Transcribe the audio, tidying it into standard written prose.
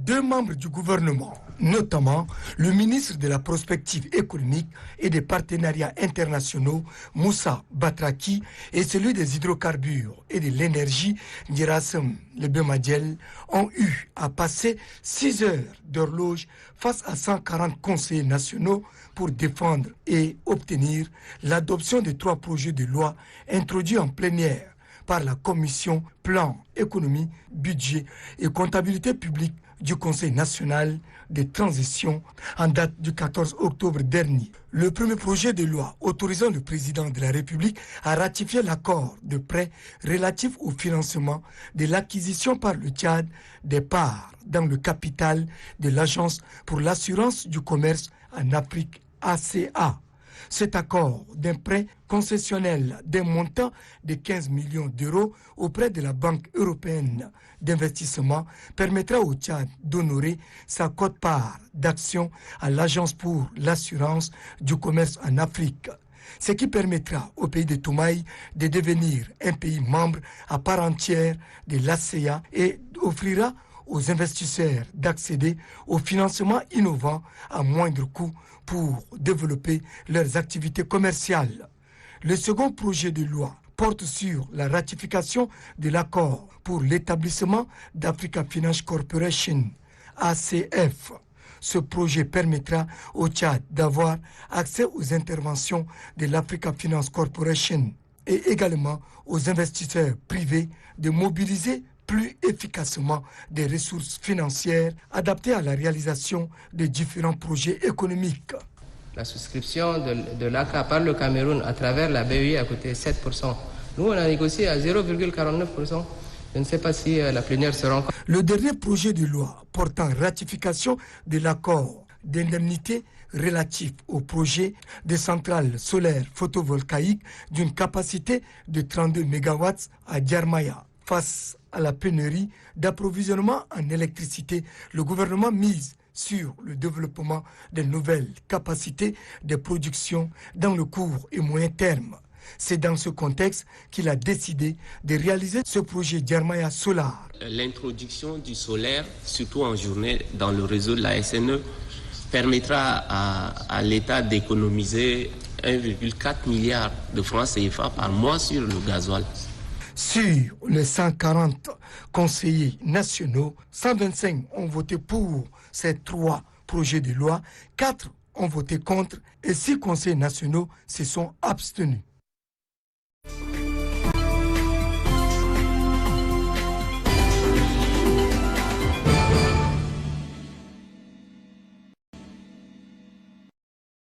2 membres du gouvernement, notamment le ministre de la Prospective économique et des partenariats internationaux, Moussa Batraki, et celui des hydrocarbures et de l'énergie, Ndirassem Lebemadiel, ont eu à passer 6 heures d'horloge face à 140 conseillers nationaux pour défendre et obtenir l'adoption de 3 projets de loi introduits en plénière par la Commission Plan, Économie, Budget et Comptabilité publique du Conseil national de transition en date du 14 octobre dernier. Le premier projet de loi autorisant le président de la République à ratifier l'accord de prêt relatif au financement de l'acquisition par le Tchad des parts dans le capital de l'Agence pour l'assurance du commerce en Afrique, ACA. Cet accord d'un prêt concessionnel d'un montant de 15 millions d'euros auprès de la Banque européenne d'investissement permettra au Tchad d'honorer sa quote-part d'action à l'Agence pour l'assurance du commerce en Afrique, ce qui permettra au pays de Toumaï de devenir un pays membre à part entière de l'ACA et offrira aux investisseurs d'accéder au financement innovant à moindre coût pour développer leurs activités commerciales. Le second projet de loi porte sur la ratification de l'accord pour l'établissement d'Africa Finance Corporation, ACF. Ce projet permettra au Tchad d'avoir accès aux interventions de l'Africa Finance Corporation et également aux investisseurs privés de mobiliser plus efficacement des ressources financières adaptées à la réalisation de différents projets économiques. La souscription de l'ACA par le Cameroun à travers la BEI a coûté 7%. Nous, on a négocié à 0,49%. Je ne sais pas si la plénière sera encore... Le dernier projet de loi portant ratification de l'accord d'indemnité relatif au projet de centrales solaires photovoltaïques d'une capacité de 32 MW à Djarmaya. Face à la pénurie d'approvisionnement en électricité, le gouvernement mise sur le développement de nouvelles capacités de production dans le court et moyen terme. C'est dans ce contexte qu'il a décidé de réaliser ce projet Djarmaya Solar. L'introduction du solaire, surtout en journée, dans le réseau de la SNE, permettra à l'État d'économiser 1,4 milliard de francs CFA par mois sur le gasoil. Sur les 140 conseillers nationaux, 125 ont voté pour ces 3 projets de loi, 4 ont voté contre et 6 conseillers nationaux se sont abstenus.